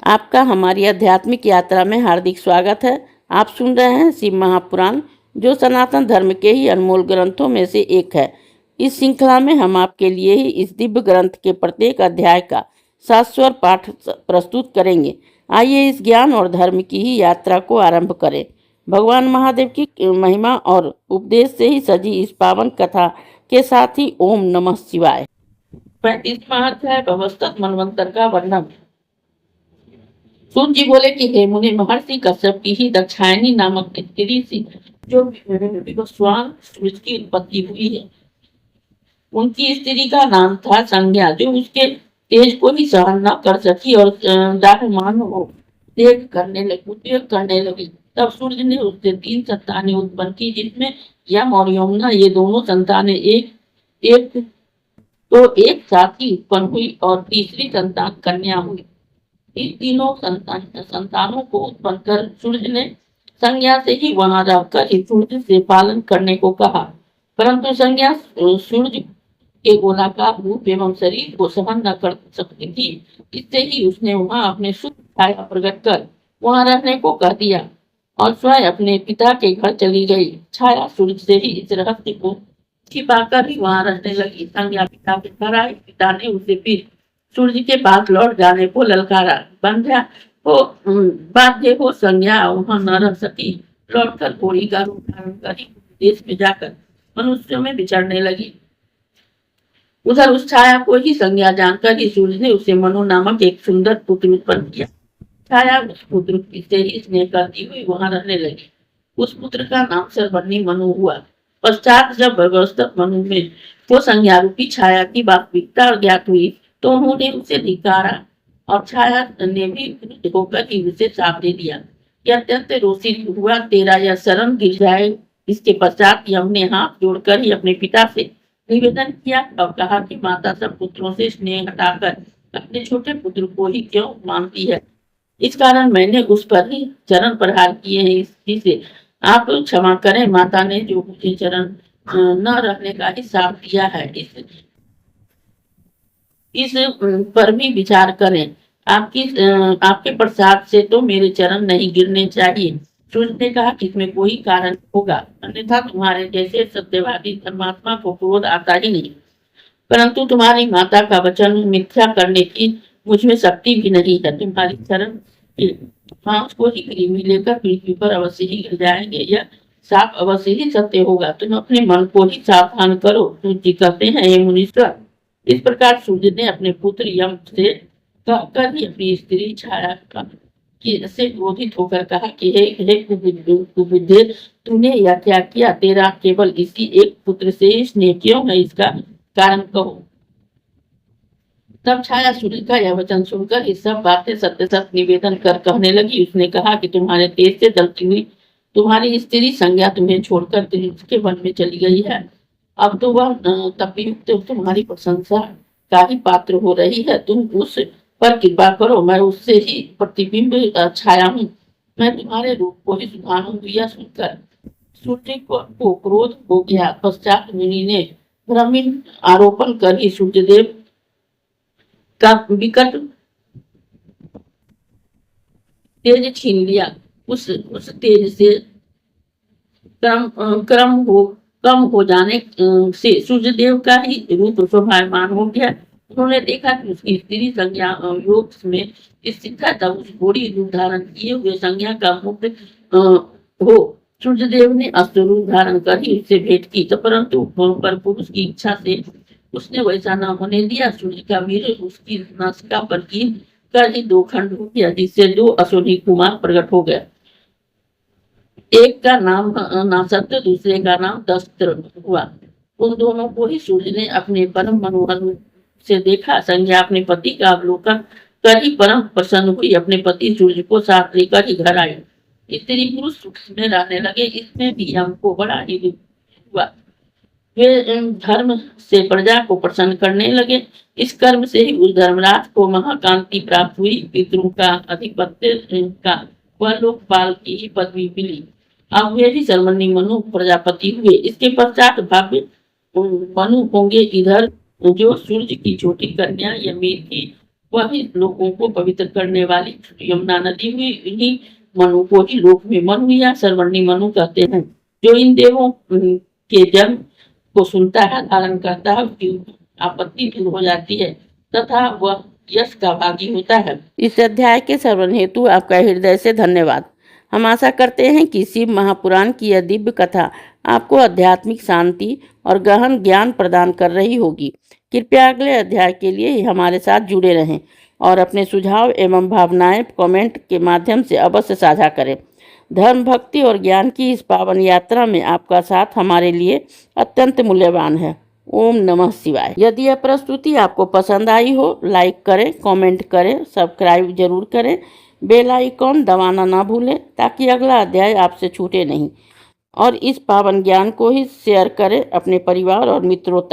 आपका हमारी आध्यात्मिक यात्रा में हार्दिक स्वागत है। आप सुन रहे हैं शिव महापुराण, जो सनातन धर्म के ही अनमोल ग्रंथों में से एक है। इस श्रृंखला में हम आपके लिए ही इस दिव्य ग्रंथ के प्रत्येक अध्याय का शाश्वत पाठ प्रस्तुत करेंगे। आइए इस ज्ञान और धर्म की ही यात्रा को आरंभ करें। भगवान महादेव की महिमा और उपदेश से ही सजी इस पावन कथा के साथ ही ओम नमः शिवाय। 35वां अध्याय भवस्तक मनवंतर का वर्णन। सूत जी बोले कि हे मुनि, महर्षि कश्यप की ही दक्षायनी नामक स्त्री थी, जो विवस्वान सूरज की उत्पत्ति हुई है। उनकी स्त्री का नाम था संज्ञा, जो उसके तेज को ही सहन न कर सकी और दाहमान हो देख करने लगी। तब सूर्य ने उससे 3 संतानें उत्पन्न की, जिसमें यम और यमुना ये दोनों संतानें एक साथ ही उत्पन्न हुई और तीसरी संतान कन्या हुई। इन तीनों संतानों को उत्पन्न कर सूर्य ने संज्ञा से ही वहां रहकर ही सूर्य से पालन करने को कहा, परंतु संज्ञा सूर्य के गोलाकार रूप एवं शरीर को सहन न कर सकती थी। इससे ही उसने वहां अपने शुद्ध छाया प्रकट कर वहां रहने को कह दिया और स्वयं अपने पिता के घर चली गई। छाया सूर्य से ही इस रहस्य को छिपाकर ही वहां रहने लगी। संज्ञा पिता के घर आई। पिता ने उसे फिर सूर्य के पास लौट जाने को ललकारा। बाध्य हो संज्ञा वहां न रह सकी। लौटकर घोड़ी का रूप धारण कर ही देश में जाकर मनुष्यों में विचरने लगी। उधर उस छाया को ही संज्ञा जानकर ही सूर्य ने उसे मनु नामक एक सुंदर पुत्र उत्पन्न किया। छाया उस पुत्र से ही स्नेह करती हुई वहां रहने लगी। उस पुत्र का नाम सर्वणी मनु हुआ। पश्चात जब व्यवस्थक मनु में वो संज्ञा रूपी छाया की वास्तविकता ज्ञात हुई, तो उन्होंने उसे धिक्कारा और छाया ने भी क्रुद्ध होकर ही उसे साप दे दिया। यह अत्यंत रोषित हुआ, तेरा यह शरण गिर जाए। इसके पश्चात यम ने हाथ जोड़कर ही अपने पिता से निवेदन किया और कहा कि माता सब पुत्रों से स्नेह हटाकर अपने छोटे पुत्र को ही क्यों मानती है। इस कारण मैंने उस पर ही चरण प्रहार किए हैं। इससे आप क्षमा करें। माता ने जो मुझे चरण न रखने का ही शाप दिया है, इस पर भी विचार करें। आपके प्रसाद से तो मेरे चरण नहीं गिरने चाहिए। सूर्य ने कहा कि इसमें कोई कारण होगा, अन्यथा तुम्हारे जैसे सत्यवादी धर्मात्मा को क्रोध आता ही नहीं। परंतु तुम्हारी माता का वचन मिथ्या करने की मुझमें शक्ति भी नहीं है। तुम्हारी चरण मांस को ही कृमि लेकर पृथ्वी पर अवश्य ही गिर जाएंगे। यह साफ अवश्य ही सत्य होगा। तुम अपने मन को ही सावधान करो। सूर्य जी कहते हैं, हे मुनीश्वर, इस प्रकार सूर्य ने अपने पुत्र यम से कहकर ही अपनी स्त्री छाया से क्रोधित होकर कहा कि हे कुबुद्धे, तूने यह क्या किया? तेरा केवल इसी एक पुत्र से ही स्नेह क्यों है? इसका कारण कहो। तब छाया सूर्य का यह वचन सुनकर इस सब बातें सत्य सत्य निवेदन कर कहने लगी। उसने कहा कि तुम्हारे तेज से जलती हुई तुम्हारी स्त्री संज्ञा तुम्हें छोड़कर के वन में चली गई है। अब तो वह तपयुक्त तुम्हारी प्रशंसा का ही पात्र हो रही है। तुम उस पर कृपा करो। मैं उससे ही प्रतिबिंब छाया हूँ। मैं तुम्हारे रूप को ही सुधारूं। यह सुनकर सूर्य को क्रोध हो गया। पश्चात मुनि ने ब्रह्मीन आरोपण कर ही सूर्यदेव का विकट तेज छीन लिया। उस तेज से कम हो जाने से सूर्यदेव का ही रूप शोभायमान हो गया। उन्होंने देखा कि उसकी स्त्री संज्ञा योग में स्थित था। तब उस घोड़ी रूप धारण किए हुए संज्ञा का मुक्त हो सूर्यदेव ने अस्त्र रूप धारण कर ही उससे भेंट की। तो परंतु पर पुरुष की इच्छा से उसने वैसा न होने दिया। सूर्य का वीर उसकी नासिका पर कील कर ही 2 खंड हो गया, जिससे 2 अश्विनी कुमार प्रकट हो गए। एक का नाम नासत्य, दूसरे का नाम दस्त्र हुआ। उन दोनों को ही सूर्य ने अपने परम मनोहर से देखा। संज्ञा अपने पति का अवलोकन कर ही परम प्रसन्न हुई। अपने पति सूर्य को साथ लेकर ही घर आई। स्त्री पुरुष सुख में रहने लगे। इसमें भी हमको बड़ा ही हुआ। वे धर्म से प्रजा को प्रसन्न करने लगे। इस कर्म से ही उस धर्मराज को महाकांति प्राप्त हुई। पितरों का अधिपत्य का वह लोकपाल की ही पदवी मिली। अब वे भी सर्वनी मनु प्रजापति हुए। इसके पश्चात भव्य मनु होंगे। इधर जो सूर्य की छोटी कन्या यमी थी, वही लोगों को पवित्र करने वाली यमुना नदी में ही मनु को ही लोक में मनु या सर्वर्णी मनु कहते हैं। जो इन देवों के जन्म को सुनता है, धारण करता है, उसकी आपत्ति दूर हो जाती है तथा वह यश का भागी होता है। इस अध्याय के श्रवण हेतु आपका हृदय से धन्यवाद। हम आशा करते हैं कि शिव महापुराण की यह दिव्य कथा आपको आध्यात्मिक शांति और गहन ज्ञान प्रदान कर रही होगी। कृपया अगले अध्याय के लिए हमारे साथ जुड़े रहें और अपने सुझाव एवं भावनाएं कमेंट के माध्यम से अवश्य साझा करें। धर्म, भक्ति और ज्ञान की इस पावन यात्रा में आपका साथ हमारे लिए अत्यंत मूल्यवान है। ओम नमः शिवाय। यदि यह प्रस्तुति आपको पसंद आई हो, लाइक करें, कमेंट करें, सब्सक्राइब जरूर करें, बेल आइकॉन दबाना ना भूलें ताकि अगला अध्याय आपसे छूटे नहीं, और इस पावन ज्ञान को ही शेयर करें अपने परिवार और मित्रों तक।